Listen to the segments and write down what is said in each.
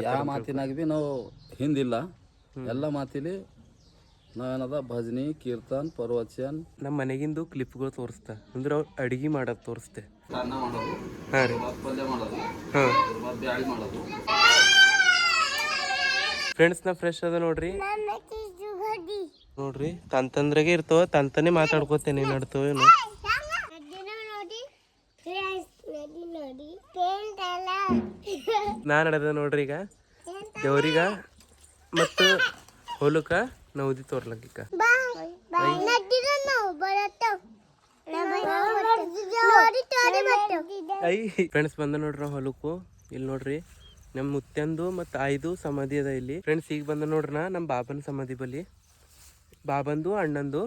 ಯಾವ ಮಾತಿನಾಗ ಭೀ ನಾವು ಹಿಂದಿಲ್ಲ. ಎಲ್ಲ ಮಾತಿಲಿ ನಾವೇನದ ಭಜನಿ ಕೀರ್ತನ್ ಪರ್ವಚನ್ ನಮ್ಮ ಮನೆಗಿಂದು ಕ್ಲಿಪ್ಗಳು ತೋರಿಸ್ತಾ ಅಂದ್ರೆ ಅವ್ರು ಅಡಿಗೆ ಮಾಡೋದು ತೋರಿಸ್ತೆ. ಅನ್ನ ಮಾಡೋದು, ಹಾಂ ರೀ, ಪಲ್ಯ ಮಾಡೋದು, ಹಾಂ ಬ್ಯಾಳಿ ಮಾಡೋದು. ಫ್ರೆಂಡ್ಸ್ ನಾ ಫ್ರೆಶ್ ಅದ ನೋಡ್ರಿ. ನೋಡ್ರಿ ತಂತಂದ್ರಾಗೆ ಇರ್ತವ, ತಂತಾನೆ ಮಾತಾಡ್ಕೋತೇನೆ ನಡ್ತವ ಏನು. ನಾ ನಡೆದ ನೋಡ್ರಿ ಈಗ ದೇವ್ರಿಗ ಮತ್ತು ಹೊಲಕ್ಕ ನೌದಿ ತೋರ್ಲಕ್ಕ. ಫ್ರೆಂಡ್ಸ್ ಬಂದ ನೋಡ್ರಿ ನಾವು ಹೊಲಕ್ಕೂ. ಇಲ್ಲಿ ನೋಡ್ರಿ ನಮ್ಮ ಮುತ್ಯಂದು ಮತ್ತು ಆಯ್ದು ಸಮಾಧಿ ಅದ ಇಲ್ಲಿ. ಫ್ರೆಂಡ್ಸ್ ಈಗ ಬಂದ ನೋಡ್ರಿ ನಾ ನಮ್ಮ ಬಾಬನ ಸಮಾಧಿ ಬಲಿ, ಬಾಬಂದು ಅಣ್ಣಂದು.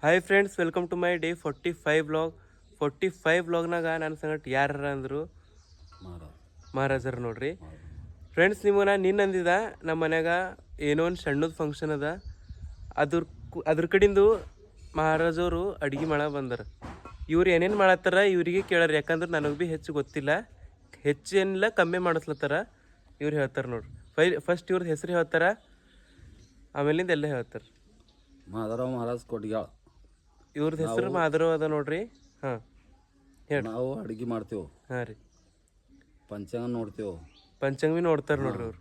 Hi friends, welcome to my day 45 vlog. 45 ವ್ಲಾಗ್ನಾಗ ನನ್ನ ಸಂಗಟ ಯಾರ ಅಂದರು ಮಹಾರಾಜರು ನೋಡ್ರಿ. ಫ್ರೆಂಡ್ಸ್ ನಿಮಗೆ ನಾನು ನಿನ್ನ ಅಂದಿದ ನಮ್ಮ ಮನ್ಯಾಗ ಏನೋ ಒಂದು ಸಣ್ಣದ ಫಂಕ್ಷನ್ ಅದ, ಅದ್ರ ಕಡಿಂದು ಮಹಾರಾಜವರು ಅಡುಗೆ ಮಾಡ ಬಂದರು. ಇವ್ರು ಏನೇನು ಮಾಡತ್ತಾರ ಇವರಿಗೆ ಕೇಳಾರ, ಯಾಕಂದ್ರೆ ನನಗೆ ಭೀ ಹೆಚ್ಚು ಗೊತ್ತಿಲ್ಲ. ಹೆಚ್ಚು ಏನಿಲ್ಲ ಕಮ್ಮಿ ಮಾಡಿಸ್ಲತ್ತಾರ. ಇವ್ರು ಹೇಳ್ತಾರೆ ನೋಡ್ರಿ. ಫಸ್ಟ್ ಇವ್ರದ್ದು ಹೆಸರು ಹೇಳ್ತಾರ, ಆಮೇಲಿಂದ ಎಲ್ಲ ಹೇಳ್ತಾರೆ. ಮಾಧವರಾವ್ ಮಹಾರಾಜ್ ಕೊಟ್ಗ್ಯಾಳ ಇವ್ರದ್ದು ಹೆಸರು ಮಾಧವರಾವ್ ಅದ ನೋಡ್ರಿ. ಹಾಂ ಹೇಳಿ. ನಾವು ಅಡುಗೆ ಮಾಡ್ತೇವೆ. ಹಾಂ ರೀ. ಪಂಚಾಂಗ ನೋಡ್ತೇವೆ. ಪಂಚಾಂಗ ಭೀ ನೋಡ್ತಾರೆ ನೋಡ್ರಿ ಅವ್ರು.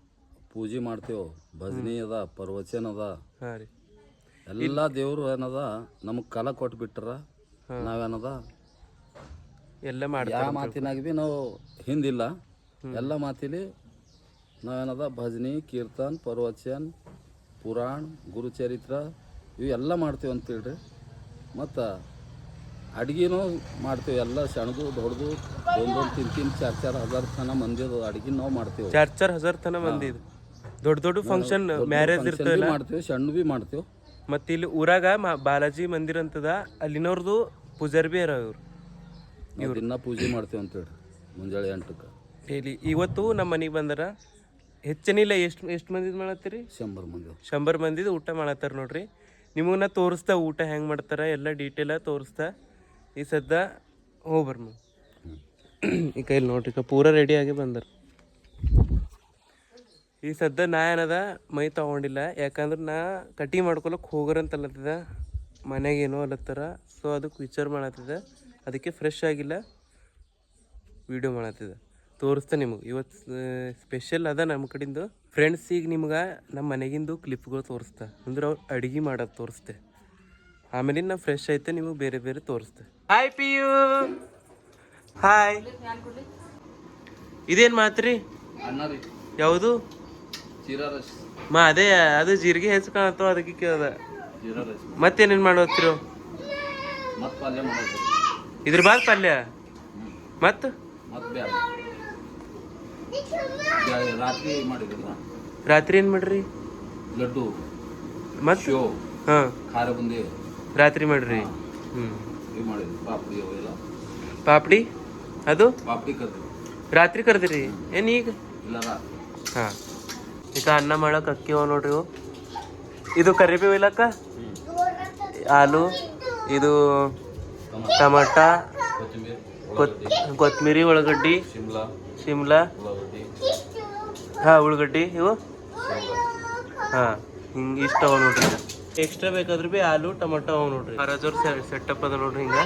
ಪೂಜೆ ಮಾಡ್ತೇವೆ, ಭಜನಿ ಅದ, ಪರ್ವಚನ್ ಅದ. ಹಾಂ ರೀ. ಎಲ್ಲ ದೇವರು ಏನದ ನಮಗೆ ಕಾಲ ಕೊಟ್ಬಿಟ್ರ, ನಾವೇನದ ಎಲ್ಲ ಮಾಡಿ ಯಾವ ಮಾತಿನಾಗ ಭೀ ನಾವು ಹಿಂದಿಲ್ಲ. ಎಲ್ಲ ಮಾತಿಲಿ ನಾವೇನದ ಭಜನಿ ಕೀರ್ತನ್ ಪರ್ವಚನ್ ಪುರಾಣ ಗುರುಚರಿತ್ರ ಇವು ಎಲ್ಲ ಮಾಡ್ತೇವೆ ಅಂತೇಳ್ರಿ. ಮತ್ತು ಅಡ್ಗೆನೂ ಮಾಡ್ತೇವೆ. ಎಲ್ಲ ಸಣ್ಣದು ದೊಡ್ಡದು 2-3 3-4 ಹಜಾರ್ ತನ ಮಂದಿದು ಅಡ್ಗೆ ನಾವು ಮಾಡ್ತೇವೆ. 4 ಹಜಾರ್ ತನ ಮಂದಿ ದೊಡ್ಡ ದೊಡ್ಡ ಫಂಕ್ಷನ್ ಮ್ಯಾರೇಜ್ ಇರ್ತವೆ ಮಾಡ್ತೇವೆ, ಸಣ್ಣ ಭೀ ಮಾಡ್ತೇವೆ. ಮತ್ತು ಇಲ್ಲಿ ಊರಾಗ ಬಾಲಾಜಿ ಮಂದಿರ ಅಂತದ, ಅಲ್ಲಿನವ್ರದ್ದು ಪೂಜಾರಿ ಭೀ ಇರೋ ಇವ್ರು ದಿನ ಪೂಜೆ ಮಾಡ್ತೇವೆ ಅಂತೇಳಿ ಮುಂಜಾನೆ 8ಕ್ಕೆ ಡೈಲಿ. ಇವತ್ತು ನಮ್ಮ ಮನೆಗೆ ಬಂದಾರ. ಹೆಚ್ಚೇನಿಲ್ಲ, ಎಷ್ಟು ಮಂದಿದು ಮಾಡತ್ತೀರಿ? 100 ಮಂದಿ. 100 ಮಂದಿದು ಊಟ ಮಾಡತ್ತಾರ ನೋಡ್ರಿ. ನಿಮಗೆ ನಾ ತೋರಿಸ್ತಾ ಊಟ ಹೆಂಗೆ ಮಾಡ್ತಾರ ಎಲ್ಲ ಡೀಟೇಲಾಗಿ ತೋರಿಸ್ತಾ. ಈ ಸದ್ದ ಹೋಗ್ಬರ್ಮ ಈ ಕೈಲಿ ನೋಡ್ರಿ, ಪೂರ ರೆಡಿ ಆಗಿ ಬಂದರು. ಈ ಸದ್ದ ನಾ ಏನದ ಮೈ ತೊಗೊಂಡಿಲ್ಲ, ಯಾಕಂದ್ರೆ ನಾ ಕಟಿಂಗ್ ಮಾಡ್ಕೊಳಕ್ಕೆ ಹೋಗೋರಂತಲ್ಲತ್ತದ, ಮನೆಗೆ ಏನೋ ಅಲ್ಲತ್ತಾರ. ಸೊ ಅದಕ್ಕೆ ವಿಚಾರ ಮಾಡತ್ತಿದ, ಅದಕ್ಕೆ ಫ್ರೆಶ್ ಆಗಿಲ್ಲ, ವಿಡಿಯೋ ಮಾಡತ್ತಿದ. ತೋರಿಸ್ತಾ ನಿಮಗೆ ಇವತ್ತು ಸ್ಪೆಷಲ್ ಅದ ನಮ್ಮ ಕಡೆಯಿಂದ. ಫ್ರೆಂಡ್ಸ್ ಈಗ ನಿಮ್ಗೆ ನಮ್ಮ ಮನೆಗಿಂದು ಕ್ಲಿಪ್ಗಳು ತೋರಿಸ್ತಾ ಅಂದ್ರೆ ಅವ್ರು ಅಡುಗೆ ಮಾಡೋದು ತೋರಿಸ್ತೆ. ಆಮೇಲೆ ನಾ ಫ್ರೆಶ್ ಐತೆ ನಿಮಗೆ ಬೇರೆ ಬೇರೆ ತೋರಿಸ್ತೆ. Hi PU, hi. ಇದೇನು ಮಾತ್ರಿ? ಯಾವುದು? ಅದೇ ಅದು ಜೀರಿಗೆ ಹೆಚ್ಚು ಕಾಣತ್ತೋ, ಅದಕ್ಕೆ ಕೇಳ್ದ. ಮತ್ತೇನೇನು ಮಾಡೋತ್ತೀರೋ? ಇದ್ರ ಬಾದ್ ಪಲ್ಯ ಮತ್ತು ರಾತ್ರಿ ಏನು ಮಾಡ್ರಿ? ಲಡ್ಡು ಮತ್ತು ಹಾಂ ಖಾರ ಬುಂದಿ ರಾತ್ರಿ ಮಾಡ್ರಿ. ಪಾಪಡಿ ಅದು ರಾತ್ರಿ ಕರ್ದಿರಿ ಏನು ಈಗ? ಹಾಂ ಈಗ ಅನ್ನ ಮಾಡಕ್ಕೆ ಅಕ್ಕಿ ಅವ ನೋಡ್ರಿ. ಇದು ಕರಿಬೇವು ಇಲ್ಲಕ್ಕ, ಆಲೂ, ಇದು ಟಮಾಟ, ಕೊತ್ತಂಬರಿ, ಉಳ್ಳಾಗಡ್ಡಿ, ಶಿಮ್ಲಾ, ಹಾಂ ಉಳ್ಳಾಗಡ್ಡಿ ಇವು. ಹಾಂ ಹಿಂಗೆ ಇಷ್ಟ ಅವ ನೋಡ್ರಿ. ಎಕ್ಸ್ಟ್ರಾ ಬೇಕಾದ್ರೆ ಭೀ ಆಲೂ ಟೊಮೊಟೊ ಅವ ನೋಡ್ರಿ. ಮಹಾರಾಜವ್ರ ಸೆಟಪ್ ಅದ ನೋಡ್ರಿ. ಹಿಂಗೆ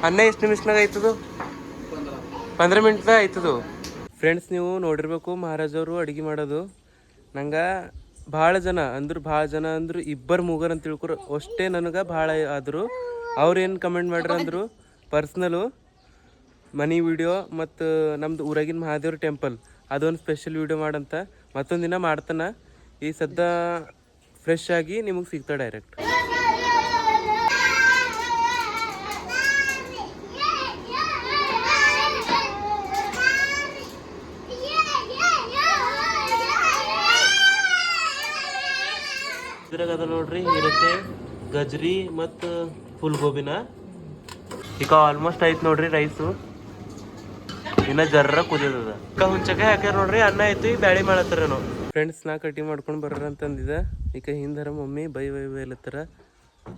ಅನ್ನ ಎಷ್ಟು ನಿಮಿಷನಾಗ ಆಯ್ತದು? 15 ಮಿನಿಟ್ದಾಗ ಆಯ್ತದು. ಫ್ರೆಂಡ್ಸ್ ನೀವು ನೋಡಿರ್ಬೇಕು ಮಹಾರಾಜವರು ಅಡುಗೆ ಮಾಡೋದು. ನಂಗೆ ಭಾಳ ಜನ ಅಂದ್ರು 2-3 ಅಂತ ತಿಳ್ಕೊರು ಅಷ್ಟೇ ನನಗೆ ಭಾಳ ಆದರು. ಅವ್ರೇನು ಕಮೆಂಟ್ ಮಾಡ್ರಿ ಅಂದರು ಪರ್ಸ್ನಲು ಮನಿ ವಿಡಿಯೋ ಮತ್ತು ನಮ್ದು ಊರಾಗಿನ ಮಹಾದೇವ್ರ ಟೆಂಪಲ್ ಅದೊಂದು ಸ್ಪೆಷಲ್ ವಿಡಿಯೋ ಮಾಡಂತ. ಮತ್ತೊಂದು ದಿನ ಮಾಡ್ತಾನೆ. ಈ ಸದ್ದ ಫ್ರೆಶ್ ಆಗಿ ನಿಮಗೆ ಸಿಗ್ತಾ ಡೈರೆಕ್ಟ್. ಇದ್ರಾಗ ಅದ ನೋಡ್ರಿ ಹೀರೆಕಾಯಿ, ಗಜ್ರಿ ಮತ್ತು ಫುಲ್ ಗೋಬಿನ. ಈಗ ಆಲ್ಮೋಸ್ಟ್ ಆಯ್ತು ನೋಡ್ರಿ ರೈಸು. ಇನ್ನ ಜರ್ರ ಕುದಿಯದ. ಈಗ ಹುಂಚಕಾಯಿ ಹಾಕ್ಯಾರ ನೋಡ್ರಿ. ಅನ್ನ ಆಯ್ತು, ಈಗ ಬ್ಯಾಳಿ ಮಾಡತ್ತಾರ ನಾವು. ಫ್ರೆಂಡ್ಸ್ ನಾ ಕಟಿಂಗ್ ಮಾಡ್ಕೊಂಡು ಬರ್ರ ಅಂತಂದಿದ್ದ. ಈಗ ಹಿಂದರ ಮಮ್ಮಿ ಬೈ ಬೈಲತ್ತಾರ,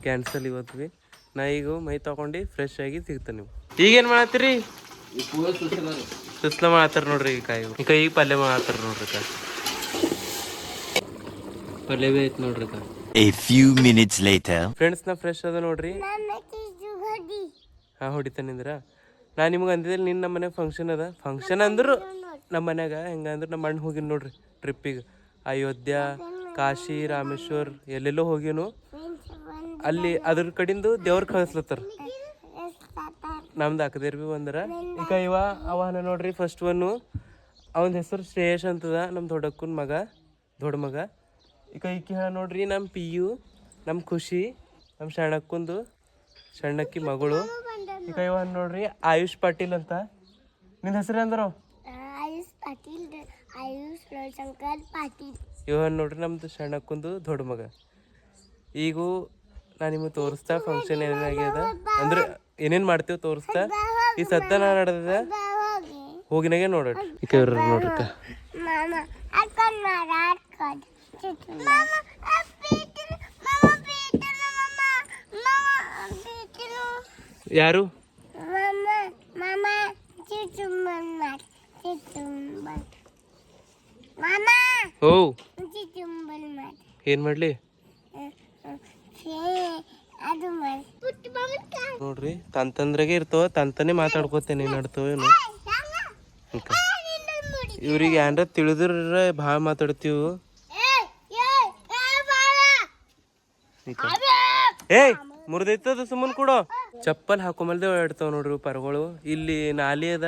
ಕ್ಯಾನ್ಸಲ್ ಇವತ್ತು ಭೀ. ನಾ ಈಗ ಮೈ ತಗೊಂಡು ಫ್ರೆಶ್ ಆಗಿ ಸಿಗ್ತಾನೆ. ನೀವು ಈಗೇನು ಮಾಡತ್ತೀರಿ? ಈ ಪೂವೆ ಸುಸಿಲ್ಲ ರೀ. ಸುಸ್ಲ ಮಾಡತ್ತಾರ ನೋಡ್ರಿ ಈಗ ಪಲ್ಯ ಮಾಡತ್ತಾರ ನೋಡ್ರಿ ಪಲ್ಯ ಭೀ ಐತಿ ನೋಡ್ರಿ A few minutes later. Friends ನಾ ಫ್ರೆಶ್ ಅದ ನೋಡ್ರಿ. ಹಾ ಹೊಡಿತಾನಿಂದ್ರ ನಾ ನಿಮ್ಗೆ ಅಂದಿದ್ದೆ ನಿನ್ನ ನಮ್ಮ ಮನ್ಯಾಗ ಫಂಕ್ಷನ್ ಅಂದ್ರು ನಮ್ಮ ಮನ್ಯಾಗ ಹೆಂಗಂದ್ರೆ ನಮ್ಮ ಅಣ್ಣ ಹೋಗಿನ್ ನೋಡ್ರಿ ಟ್ರಿಪ್ಪಿಗೆ. ಅಯೋಧ್ಯ, ಕಾಶಿ, ರಾಮೇಶ್ವರ್ ಎಲ್ಲೆಲ್ಲೋ ಹೋಗಿನು. ಅಲ್ಲಿ ಅದ್ರ ಕಡಿಂದು ದೇವ್ರ ಕಳಿಸ್ಲತ್ತಾರ. ನಮ್ದು ಅಕ್ಕದೇರ್ ಭೀ ಬಂದರ. ಈಗ ಅವನ ನೋಡ್ರಿ ಫಸ್ಟ್ ಒನ್ನು ಅವನ ಹೆಸರು ಶ್ರೇಯಸ್ ಅಂತದ, ನಮ್ಮ ದೊಡ್ಡಕ್ಕನ ಮಗ, ದೊಡ್ಡ ಮಗ. ಈಗ ಹೇಳ ನೋಡ್ರಿ ನಮ್ಮ ಪಿಯು, ನಮ್ಮ ಖುಷಿ, ನಮ್ಮ ಸಣ್ಣಕ್ಕಿ ಮಗಳು. ಈಗ ನೋಡ್ರಿ ಆಯುಷ್ ಪಾಟೀಲ್ ಅಂತ. ನಿನ್ನ ಹೆಸರು ಅಂದ್ರು ನೋಡ್ರಿ ನಮ್ದು ಸಣ್ಣಕ್ಕಂದು ದೊಡ್ಡ ಮಗ. ಈಗೂ ನಾ ನಿಮಗೆ ತೋರಿಸ್ತಾ ಫಂಕ್ಷನ್ ಏನೇನಾಗ್ಯದ ಅಂದ್ರೆ ಏನೇನು ಮಾಡ್ತೇವೆ ತೋರಿಸ್ತಾ. ಈ ಸದ್ದ ನಾ ನಡೆದ ಹೋಗಿನಾಗೆ ನೋಡ್ರಿ ಈಗ ನೋಡ್ರಿ ಯಾರು ಓ ಏನ್ ಮಾಡ್ಲಿ ನೋಡ್ರಿ ತಂತಂದ್ರಾಗೆ ಇರ್ತವ, ತಂತನೇ ಮಾತಾಡ್ಕೋತೇನೆ ನಡ್ತವ ಏನು. ಇವ್ರಿಗೆ ಏನ್ರ ತಿಳಿದ್ರ ಭಾಳ ಮಾತಾಡ್ತೀವಿ. ಏಯ್ ಮುರಿದೈತದ ಸುಮ್ಮನೆ ಕೊಡು. ಚಪ್ಪಲ್ ಹಾಕೊಂಬಲ್ದೆ ಓಡಾಡ್ತಾವ ನೋಡ್ರಿ ಪರ್ಗಳು. ಇಲ್ಲಿ ನಾಲಿ ಅದ,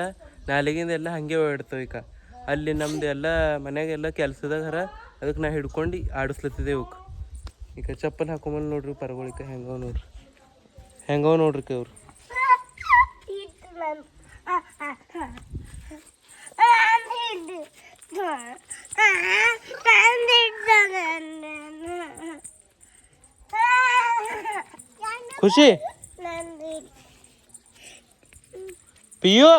ನಾಲಿಗಿಂದ ಎಲ್ಲ ಹಂಗೆ ಓಡಾಡ್ತಾವ. ಈಗ ಅಲ್ಲಿ ನಮ್ದು ಎಲ್ಲ ಮನ್ಯಾಗೆಲ್ಲ ಕೆಲ್ಸದಾಗ ಹರ, ಅದಕ್ಕೆ ನಾ ಹಿಡ್ಕೊಂಡು ಆಡಿಸ್ಲತ್ತಿದ್ದೆ ಇವಕ್ಕೆ. ಈಗ ಚಪ್ಪಲ್ ಹಾಕೊಂಬಲ್ ನೋಡ್ರಿ ಪರ್ಗಳಿಕ ಹೆಂಗವ ನೋಡ್ರಿ, ಹೆಂಗವ ನೋಡ್ರಿ ಅವ್ರು. ಖುಷಿ ಪಿಯು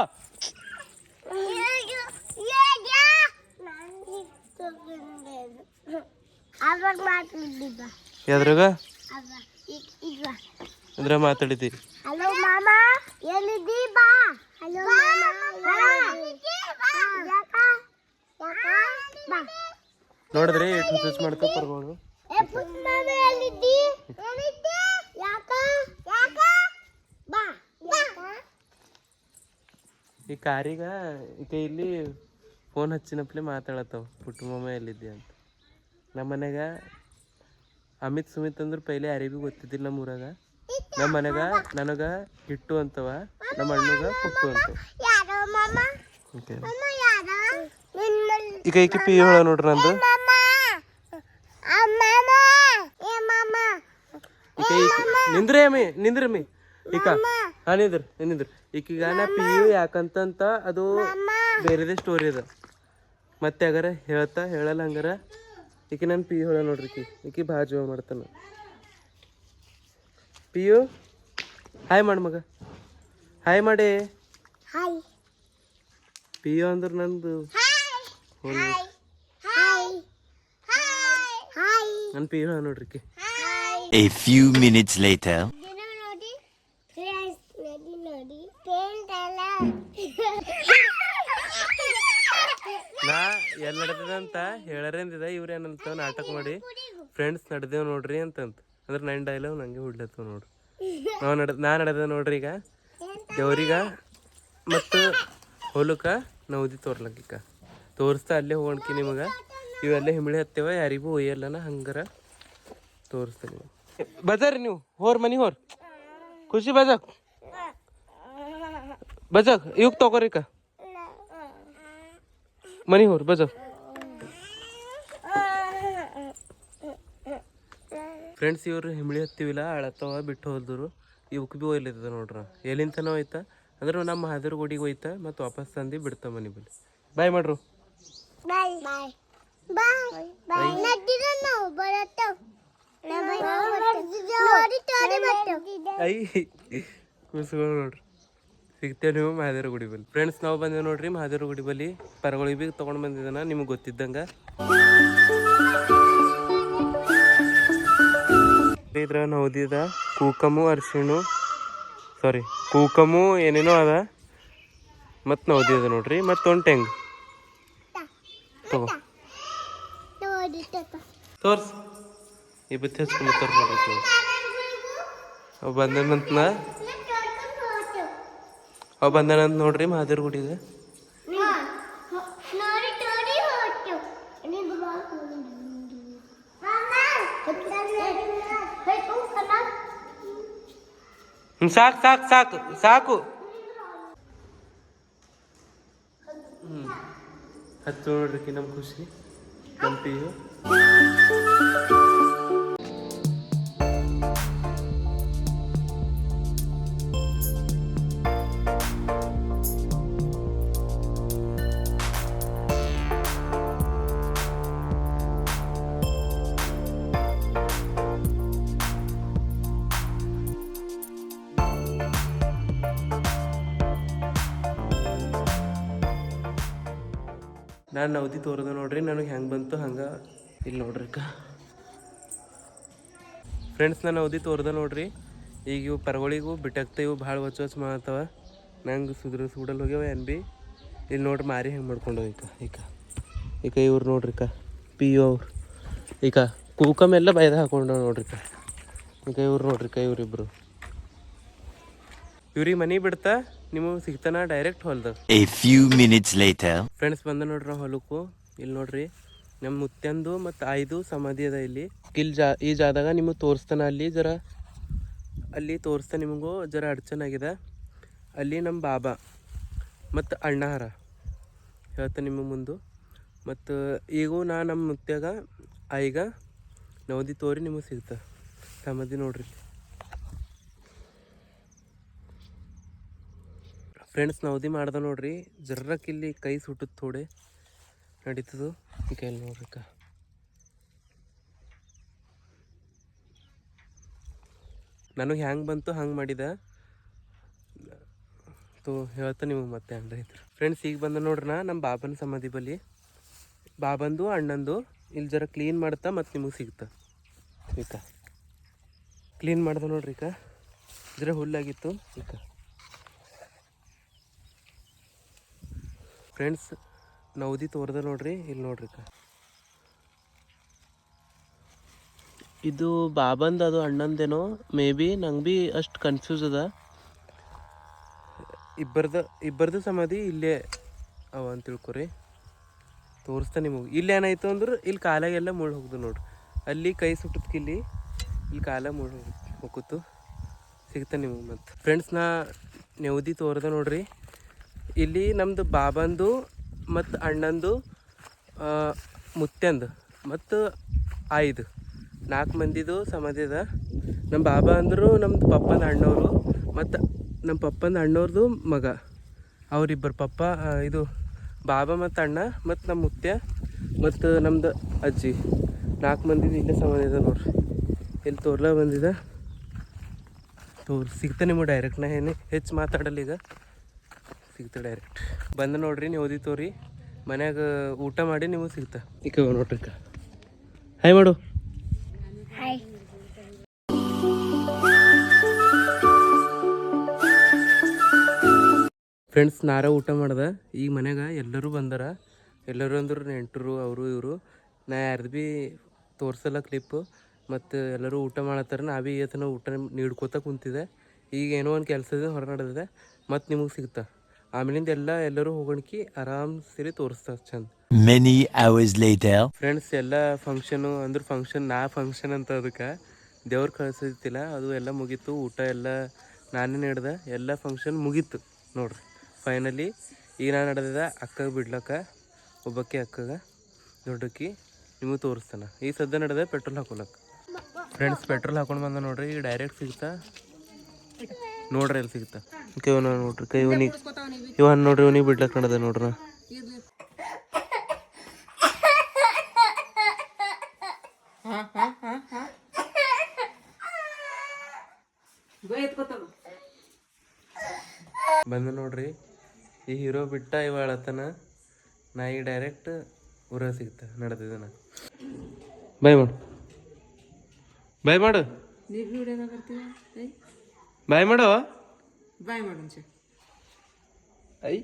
ಎದ್ರಾಗ ಇದ್ರ ಮಾತಾಡಿದ್ದೀರಿ. ಹಲೋ ಮಾಮಾ ಎಲ್ಲಿದ್ದೀ ಬಾ. ಹಲೋ ನೋಡಿದ್ರಿ ಚೂಸ್ ಮಾಡ್ಕೊ ಪರ್ಗಳು. ಈ ಕಾರಿಗ ಈಗ ಇಲ್ಲಿ ಫೋನ್ ಹಚ್ಚಿನಪ್ಲೆ ಮಾತಾಡತ್ತವ ಪುಟ್ಟ ಮಾಮ ಎಲ್ಲಿದ್ದೆ ಅಂತ. ನಮ್ಮ ಮನ್ಯಾಗ ಅಮಿತ್ ಸುಮಿತ್ ಅಂದ್ರೆ ಪೈಲೆ ಯಾರಿಗೂ ಗೊತ್ತಿದ್ದಿಲ್ಲ ನಮ್ಮ ಊರಾಗ. ನಮ್ಮ ಮನೆಗ ನನಗ ಹಿಟ್ಟು ಅಂತವ, ನಮ್ಮ ಅಣ್ಣಗ ಪುಟ್ಟು ಅಂತವ. ಈಗ ಈಕಿ ಪಿ ಹೇಳ ನೋಡ್ರಿ ನಂದು. ನಿಂದ್ರಮ್ಮಿ ಈಕ ಹಾ ನಿಂದ್ರ ಈಕೀಗ ನಾ ಪಿ ಯು ಯಾಕಂತಂತ ಅದು ಬೇರೆದೇ ಸ್ಟೋರಿ ಅದ. ಮತ್ತೆ ಅಗಾರ ಹೇಳಲ್ಲ ಹಂಗಾರ. ಈಕಿ ನಾನು ಪಿ ಯು ಹೇಳ ನೋಡ್ರಿ. ಈಕಿ ಭಾಳ ಜೀವ ಮಾಡ್ತಾನ. ಪಿ ಯು ಹಾಯ್ ಮಾಡು ಮಗ, ಹಾಯ್ ಮಾಡಿ. ಪಿ ಯು ಅಂದ್ರೆ ನಂದು ನನ್ನ ಪಿ ಯು ಹೇಳ ನೋಡ್ರಿ. A few minutes later. ನಾ ಎಲ್ಲಿ ನಡೆದಂತ ಹೇಳರೇಂದಿದ ಇವ್ರೇನಂತ ನಾಟಕ ಮಾಡಿ ಫ್ರೆಂಡ್ಸ್ ನಡೆದೇವ್ ನೋಡ್ರಿ ಅಂತಂತ. ಅಂದ್ರೆ ನನ್ನ ಡೈಲಾಗ್ ನಂಗೆ ಹುಡ್ಲತ್ತವ ನೋಡ್ರಿ. ನಾ ನಡೆದ ನೋಡ್ರಿ. ಈಗ ದೇವ್ರಿಗ ಮತ್ತು ಹೊಲಕ್ಕ ನೌದಿ ತೋರ್ಲಕ್ಕ ತೋರಿಸ್ತಾ ಅಲ್ಲೇ ಹೋಗಣ್ಕಿ ನಿಮಗೆ. ಇವೆಲ್ಲ ಹಿಮಳಿ ಹತ್ತೇವ, ಯಾರಿಗೂ ಒಯ್ಯಲ್ಲನ ಹಂಗಾರ ತೋರಿಸ್ತೀನಿ. ಬಜಾರಿ ನೀವು ಹೋರ್ ಮನಿ ಹೋರ್ ಖುಷಿ ಬಜಾಕ್ ಇವಾಗ ತಗೋರಿಕ ಮನಿ ಹೋರ್ ಬಜಾಕ್. ಫ್ರೆಂಡ್ಸ್ ಇವ್ರು ಹಿಮಳಿ ಹತ್ತಿವಿಲ್ಲ, ಅಳತ್ತವ ಬಿಟ್ಟು ಹೋದ್ರು. ಇವಕ್ಕೆ ಭೀ ಒಯ್ಲತ್ತದ ನೋಡ್ರ. ಎಲ್ಲಿಂತನೋ ಹೋಯ್ತಾ ಅಂದ್ರೆ ನಮ್ಮ ಮಹಾದೇವ್ರ ಗುಡಿಗೆ ಹೋಯ್ತಾ ಮತ್ತು ವಾಪಸ್ ತಂದು ಬಿಡ್ತಾವ ಮನೆ ಬಲ್ಲಿ. ಬಾಯ್ ಮಾಡ್ರು. ಐ ಕೂಸ್ಗಳು ನೋಡ್ರಿ. ಸಿಗ್ತೇವೆ ನೀವು ಮಹಾದೇವ್ರ ಗುಡಿ ಬಲ್ಲಿ. ಫ್ರೆಂಡ್ಸ್ ನಾವು ಬಂದೇವೆ ನೋಡ್ರಿ ಮಹಾದೇವ್ರ ಗುಡಿ ಬಲ್ಲಿ. ಪರಗಳಿಗೆ ಭೀ ತೊಗೊಂಡು ಬಂದಿದ್ದಾನ ನಿಮ್ಗೆ ಗೊತ್ತಿದ್ದಂಗ. ಇದ್ರ ನೌದಿದ ಕೂಕಮು ಅರಿಶಿಣು ಕೂಕಮು ಏನೇನೋ ಅದ. ಮತ್ತು ನವದಿ ಅದ ನೋಡ್ರಿ ಮತ್ತು ಒಂದು ಟೆಂಗ್ ತಗೋ ನೋಡಿ ತೋರ್ಸ್ ಈ ಬತ್ತಿ ಹಚ್ಕೊಂಬತ್ತಾರ ನೋಡ್ರಿ ಅವು ಬಂದನಂತ ಅವು ಬಂದನಂತ ನೋಡ್ರಿ ಮಹಾದೇವ್ರ ಗುಡಿಗೆ ಸಾಕು ಸಾಕು ಸಾಕು ಸಾಕು ಹತ್ತು ನೋಡ್ರಿ ನಮ್ಮ ಖುಷಿ ನಮ್ಮ ಪಿಯು ನಾನು ನವದಿ ತೋರ್ದೆ ನೋಡ್ರಿ ನನಗೆ ಹೆಂಗೆ ಬಂತು ಹಂಗೆ ಇಲ್ಲಿ ನೋಡ್ರಿ ಫ್ರೆಂಡ್ಸ್ ನಾನು ನವದಿ ತೋರ್ದೆ ನೋಡ್ರಿ ಈಗ ಇವು ಪರಗಳಿಗೂ ಬಿಟ್ಟಾಗ್ತಾ ಇವು ಭಾಳ ಹೊಚ್ಚ ಮಾಡ್ತಾವ ನಂಗೆ ಸುಡಲ್ ಹೋಗ್ಯಾವ ಏನು ಭೀ ಇಲ್ಲಿ ನೋಡ್ರಿ ಮಾರಿ ಹೆಂಗೆ ಮಾಡ್ಕೊಂಡು ಈಗ ಇವ್ರು ನೋಡ್ರಿ ಪಿ ಯು ಅವ್ರು ಈಗ ಕೂಕಮ್ ಎಲ್ಲ ಬೈದ ಹಾಕೊಂಡು ನೋಡ್ರಿ ಈಗ ಇವ್ರು ನೋಡ್ರಿ ಇವ್ರಿಬ್ರು ಇವ್ರಿಗೆ ಮನೆ ಬಿಡ್ತಾ ನಿಮಗೆ ಸಿಗ್ತಾನ ಡೈರೆಕ್ಟ್ ಹೊಲ್ದಾಗ. A few minutes later. Friends ಬಂದ ನೋಡ್ರಿ ನಾವು ಹೊಲಕ್ಕೂ ಇಲ್ಲಿ ನೋಡ್ರಿ ನಮ್ಮ ಮುತ್ಯಂದು ಮತ್ತು ಆಯ್ದು ಸಮಾಧಿ ಅದ ಇಲ್ಲಿ ಈ ಜಾದಾಗ ನಿಮಗೆ ತೋರಿಸ್ತಾನ ಅಲ್ಲಿ ತೋರಿಸ್ತಾ ನಿಮಗೂ ಜರ ಅಡಚಣೆ ಆಗಿದೆ ಅಲ್ಲಿ ನಮ್ಮ ಬಾಬಾ ಮತ್ತು ಅಣ್ಣಾರ ಹೇಳ್ತಾ ನಿಮ್ಮ ಮುಂದೆ ಮತ್ತು ಈಗೂ ನಮ್ಮ ಮುತ್ಯಾಗ ಆಯ್ಗ ನವದಿ ತೋರಿ ನಿಮಗೆ ಸಿಗ್ತಾ ಸಮಾಧಿ ನೋಡ್ರಿ. ಫ್ರೆಂಡ್ಸ್ ನವದಿ ಮಾಡ್ದೆ ನೋಡ್ರಿ ಜರ್ರಕ್ಕೆ ಇಲ್ಲಿ ಕೈ ಸುಟ್ಟುತ್ತೆ ಥೋಡೆ ನಡೀತದು ಈ ಕೈಲಿ ನೋಡ್ರಿ ನನಗೆ ಹ್ಯಾಂಗೆ ಬಂತು ಹಂಗೆ ಮಾಡಿದ ಹೇಳ್ತಾ ನಿಮಗೆ ಮತ್ತೆ ಹಂಗೆ ರೈತರು. ಫ್ರೆಂಡ್ಸ್ ಈಗ ಬಂದ ನೋಡ್ರಿ ನಮ್ಮ ಬಾಬನ ಸಮಾಧಿ ಬಳಿ ಬಾಬಂದು ಅಣ್ಣಂದು ಇಲ್ಲಿ ಜರ ಕ್ಲೀನ್ ಮಾಡ್ತಾ ಮತ್ತು ನಿಮಗೆ ಸಿಗ್ತಾ ಕ್ಲೀನ್ ಮಾಡ್ದೆ ನೋಡ್ರಿ ಜರ ಹುಲ್ಲಾಗಿತ್ತು ಫ್ರೆಂಡ್ಸ್ ನವದಿ ತೋರ್ದೆ ನೋಡ್ರಿ ಇಲ್ಲಿ ನೋಡ್ರಿ ಇದು ಬಾಬಂದು ಅದು ಅಣ್ಣಂದೇನೋ ಮೇ ಬಿ ನಂಗೆ ಭೀ ಅಷ್ಟು ಕನ್ಫ್ಯೂಸ್ ಅದ. ಇಬ್ಬರದು ಸಮಾಧಿ ಇಲ್ಲೇ ಅವ ಅಂತ ತಿಳ್ಕೊರಿ ತೋರಿಸ್ತಾ ನಿಮಗೆ. ಇಲ್ಲಿ ಏನಾಯ್ತು ಅಂದ್ರೆ ಇಲ್ಲಿ ಕಾಲಾಗೆಲ್ಲ ಮುಳ್ಳು ಹೋಗ್ದು ನೋಡ್ರಿ ಅಲ್ಲಿ ಕೈ ಸುಟ್ಟದ್ಕೆ ಇಲ್ಲಿ ಕಾಲ ಮುಳ್ಳು ಹೋಗುತ್ತು ಸಿಗ್ತಾ ನಿಮಗೆ. ಮತ್ತು ಫ್ರೆಂಡ್ಸ್ ನವದಿ ತೋರ್ದೆ ನೋಡ್ರಿ ಇಲ್ಲಿ ನಮ್ಮದು ಬಾಬಂದು ಮತ್ತು ಅಣ್ಣಂದು ಮುತ್ಯಂದು ಮತ್ತು ಆಯ್ದು 4 ಮಂದಿದು ಸಮಾಧಿ ಅದ. ನಮ್ಮ ಬಾಬಾ ಅಂದರು ನಮ್ಮದು ಪಪ್ಪನ ಅಣ್ಣವರು ಮತ್ತು ನಮ್ಮ ಪಪ್ಪನ ಅಣ್ಣವ್ರದ್ದು ಮಗ ಅವರಿಬ್ಬರು ಪಪ್ಪ ಇದು ಬಾಬಾ ಮತ್ತು ಅಣ್ಣ ಮತ್ತು ನಮ್ಮ ಮುತ್ಯ ಮತ್ತು ನಮ್ಮದು ಅಜ್ಜಿ 4 ಮಂದಿದು ಇಲ್ಲೇ ಸಮಾಧಿ ಅದ ನೋಡ್ರಿ. ಇಲ್ಲಿ ತೋರ್ಲ ಬಂದಿದ ಸಿಗ್ತಾ ನಿಮಗೆ ಡೈರೆಕ್ಟ್ ನಾ ಏನು ಹೆಚ್ಚು ಮಾತಾಡಲ್ಲ ಈಗ ಸಿಗ್ತಾ ಡೈರೆಕ್ಟ್ ಬಂದ ನೋಡ್ರಿ ನೀವು ಓದಿತೋರಿ ಮನ್ಯಾಗ ಊಟ ಮಾಡಿ ನೀವು ಸಿಗ್ತಾ ಈಗ ನೋಡ್ರಿ ಹಾಯ್ ಮಾಡು. ಫ್ರೆಂಡ್ಸ್ ನಾರ ಊಟ ಮಾಡ್ದೆ ಈಗ ಮನ್ಯಾಗ ಎಲ್ಲರೂ ಬಂದಾರ. ಎಲ್ಲರೂ ಅಂದ್ರೆ ನೆಂಟರು ಅವರು ಇವರು ನಾ ಯಾರ್ದು ಭೀ ತೋರ್ಸಲ್ಲ ಕ್ಲಿಪ್ಪು. ಮತ್ತು ಎಲ್ಲರೂ ಊಟ ಮಾಡತ್ತಾರ ನಾ ಭೀ ಇವತ್ತನ ಊಟ ನೀಡ್ಕೋತ ಕುಂತಿದೆ. ಈಗ ಏನೋ ಒಂದು ಕೆಲಸದ ಹೊರ ನಡೆದಿದೆ ಮತ್ತು ನಿಮಗೆ ಸಿಗ್ತಾ ಆಮೇಲಿಂದ ಎಲ್ಲರೂ ಹೋಗೋಣಕಿ ಆರಾಮ್ ಸೇರಿ ತೋರಿಸ್ತಾ ಚಂದ. Many hours later. ಫ್ರೆಂಡ್ಸ್ ಎಲ್ಲ ಫಂಕ್ಷನ್ ಫಂಕ್ಷನ್ ಅಂತ ಅದಕ್ಕೆ ದೇವ್ರ ಕಳ್ಸಿದ್ದಿಲ್ಲ ಅದು ಎಲ್ಲ ಮುಗೀತು. ಊಟ ಎಲ್ಲ ನಾನೇ ನಡೆದೆ ಎಲ್ಲ ಫಂಕ್ಷನ್ ಮುಗೀತು ನೋಡ್ರಿ. ಫೈನಲಿ ಈಗ ನಾನು ನಡೆದಿದೆ ಅಕ್ಕಗೆ ಬಿಡ್ಲಕ್ಕ ಒಬ್ಬಕ್ಕೆ ಅಕ್ಕಗೆ ದೊಡ್ಡಕ್ಕಿ ನಿಮಗೆ ತೋರಿಸ್ತಾನೆ. ಈ ಸದ್ಯ ನಡೆದ ಪೆಟ್ರೋಲ್ ಹಾಕೊಳಕ್ಕೆ. ಫ್ರೆಂಡ್ಸ್ ಪೆಟ್ರೋಲ್ ಹಾಕೊಂಡು ಬಂದ ನೋಡ್ರಿ ಈಗ ಡೈರೆಕ್ಟ್ ಸಿಗ್ತಾ ನೋಡ್ರಿ ಎಲ್ಲಿ ಸಿಗ್ತಾ ಇವನ ನೋಡ್ರಿ ಇವನ್ ನೋಡ್ರಿ ಇವನಿಗೆ ಬಿಡ್ಲಕ್ಕೆ ನಡೆದ ನೋಡ್ರಿ. ಬಂದ ನೋಡ್ರಿ ಈ ಹೀರೋ ಬಿಟ್ಟ ಇವ ಅಳತನ ನಾ ಈಗ ಡೈರೆಕ್ಟ್ ಊರ ಸಿಗ್ತಾ ನಡೆದಿದ್ದಾನ. ಬಾಯ್ ಮಾಡು ಬಾಯ್ ಮಾಡು ಬಾಯ್ ಮಾಡು ಐ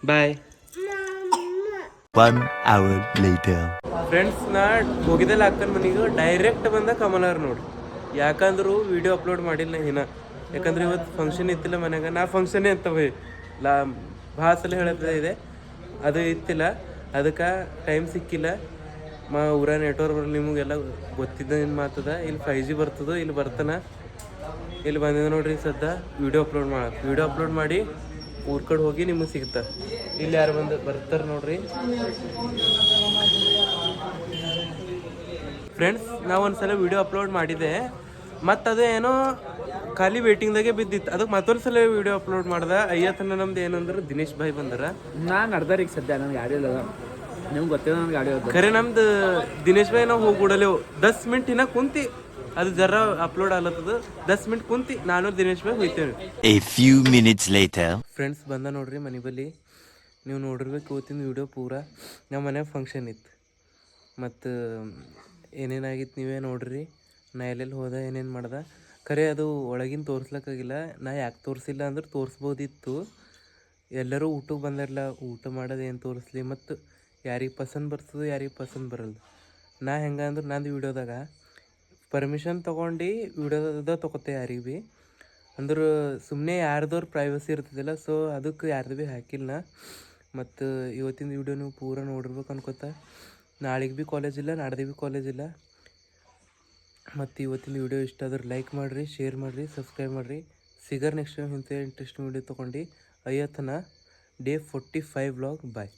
bye. One hour later. Friends ನಾ ಹೋಗಿದ್ದೆಲ್ಲ ಅಕ್ಕನ ಮನೆಗೆ ಡೈರೆಕ್ಟ್ ಬಂದ ಕಮಲಾರ್ ನೋಡಿ. ಯಾಕಂದ್ರು ವಿಡಿಯೋ ಅಪ್ಲೋಡ್ ಮಾಡಿಲ್ಲ ಇನ್ನ, ಯಾಕಂದ್ರೆ ಇವತ್ತು ಫಂಕ್ಷನ್ ಇತ್ತಿಲ್ಲ ಮನ್ಯಾಗ. ನಾ ಫಂಕ್ಷನ್ನೇ ಅಂತವೆ ಭಾಳ ಸಲ ಹೇಳೋದೇ ಇದೆ, ಅದು ಇತ್ತಿಲ್ಲ, ಅದಕ್ಕೆ ಟೈಮ್ ಸಿಕ್ಕಿಲ್ಲ. ಊರ ನೆಟ್ವರ್ಕ್ ನಿಮಗೆಲ್ಲ ಗೊತ್ತಿದ್ದ ಏನು ಮಾತದ. ಇಲ್ಲಿ 5G ಬರ್ತದೋ ಇಲ್ಲಿ ಬರ್ತಾನ. ಇಲ್ಲಿ ಬಂದಿದೆ ನೋಡ್ರಿ ಸದ್ದ ವಿಡಿಯೋ ಅಪ್ಲೋಡ್ ಮಾಡಿ ಊರ ಕಡೆ ಹೋಗಿ ನಿಮಗೆ ಸಿಗ್ತಾ. ಇಲ್ಲಿ ಯಾರು ಬರ್ತಾರೆ ನೋಡ್ರಿ ಫ್ರೆಂಡ್ಸ್. ನಾವು ಒಂದ್ಸಲ ವಿಡಿಯೋ ಅಪ್ಲೋಡ್ ಮಾಡಿದ್ದೆ, ಮತ್ತು ಅದು ಏನೋ ಖಾಲಿ ವೇಟಿಂಗ್ದಾಗೆ ಬಿದ್ದಿತ್ತು. ಅದಕ್ಕೆ ಮತ್ತೊಂದು ಸಲ ವಿಡಿಯೋ ಅಪ್ಲೋಡ್ ಮಾಡ್ದೆ. ಅಯ್ಯತನ ನಮ್ದು ಏನಂದ್ರೆ ದಿನೇಶ್ ಭಾಯ್ ಬಂದಾರ. ನಾನು ಅರ್ಧರಿಗೆ ಸದ್ಯ ನನಗೆ ಗಾಡಿ ಇಲ್ಲ, ನಿಮ್ಗೆ ಗೊತ್ತಿಲ್ಲ ನನಗೆ ಗಾಡಿ ಹೋದ. ಖರೆ ನಮ್ದು ದಿನೇಶ್ ಭಾಯ್ ನಾವು ಹೋಗ್ಬಿಡಲೇವು. 10 ಮಿನಿಟ್ ಇನ್ನ ಕುಂತಿ, ಅದು ಜರ ಅಪ್ಲೋಡ್ ಆಗ್ಲತ್ತದ. 10 ಮಿನಿಟ್ ಕುಂತಿ ನಾನು ದಿನೇಶ್ ಭಾಯ್ ಹೋಗ್ತೇವೆ. A few minutes later. Friends ಬಂದ ನೋಡ್ರಿ ಮನೆ ಬಲ್ಲಿ. ನೀವು ನೋಡಿರ್ಬೇಕು ಇವತ್ತಿನ ವಿಡಿಯೋ ಪೂರ. ನಮ್ಮ ಮನ್ಯಾಗ ಫಂಕ್ಷನ್ ಇತ್ತು, ಮತ್ತು ಏನೇನಾಗಿತ್ತು ನೀವೇ ನೋಡ್ರಿ. ನಾ ಎಲ್ಲೆಲ್ಲಿ ಹೋದ ಏನೇನು ಮಾಡ್ದೆ. ಖರೆ ಅದು ಒಳಗಿನ ತೋರ್ಸ್ಲಿಕ್ಕಾಗಿಲ್ಲ. ನಾ ಯಾಕೆ ತೋರಿಸಿಲ್ಲ ಅಂದ್ರೆ ತೋರಿಸ್ಬೋದಿತ್ತು. ಎಲ್ಲರೂ ಊಟಕ್ಕೆ ಬಂದಿರಲ್ಲ, ಊಟ ಮಾಡೋದು ಏನು ತೋರಿಸ್ಲಿ, ಮತ್ತು ಯಾರಿಗೆ ಪಸಂದ್ ಬರ್ತದೋ ಯಾರಿಗೆ ಪಸಂದ್ ಬರಲ್ಲ. ನಾ ಹೆಂಗೆ ಅಂದ್ರೆ ನಂದು ವಿಡಿಯೋದಾಗ ಪರ್ಮಿಷನ್ ತೊಗೊಂಡು ವಿಡಿಯೋದ ತೊಗೋತೆ ಯಾರಿಗೆ ಭೀ. ಅಂದ್ರೆ ಸುಮ್ಮನೆ ಯಾರ್ದವ್ರು ಪ್ರೈವಸಿ ಇರ್ತದಿಲ್ಲ, ಸೊ ಅದಕ್ಕೆ ಯಾರ್ದು ಭೀ ಹಾಕಿಲ್ಲ. ಮತ್ತು ಇವತ್ತಿನ ವಿಡಿಯೋ ನೀವು ಪೂರ ನೋಡಿರ್ಬೇಕು ಅನ್ಕೋತ. ನಾಳೆಗೆ ಭೀ ಕಾಲೇಜ್ ಇಲ್ಲ, ನಾಡ್ದು ಭೀ ಕಾಲೇಜ್ ಇಲ್ಲ. ಮತ್ತು ಇವತ್ತಿನ ವಿಡಿಯೋ ಇಷ್ಟ ಆದ್ರೆ ಲೈಕ್ ಮಾಡಿರಿ, ಶೇರ್ ಮಾಡಿರಿ, ಸಬ್ಸ್ಕ್ರೈಬ್ ಮಾಡಿರಿ. ಸಿಗರ್ ನೆಕ್ಸ್ಟ್ ಟೈಮ್ ಇಂಥ ಇಂಟ್ರೆಸ್ಟಿಂಗ್ ವಿಡಿಯೋ ತೊಗೊಂಡು. ಅಯ್ಯತನ ಡೇ 45 ವ್ಲಾಗ್. ಬಾಯ್.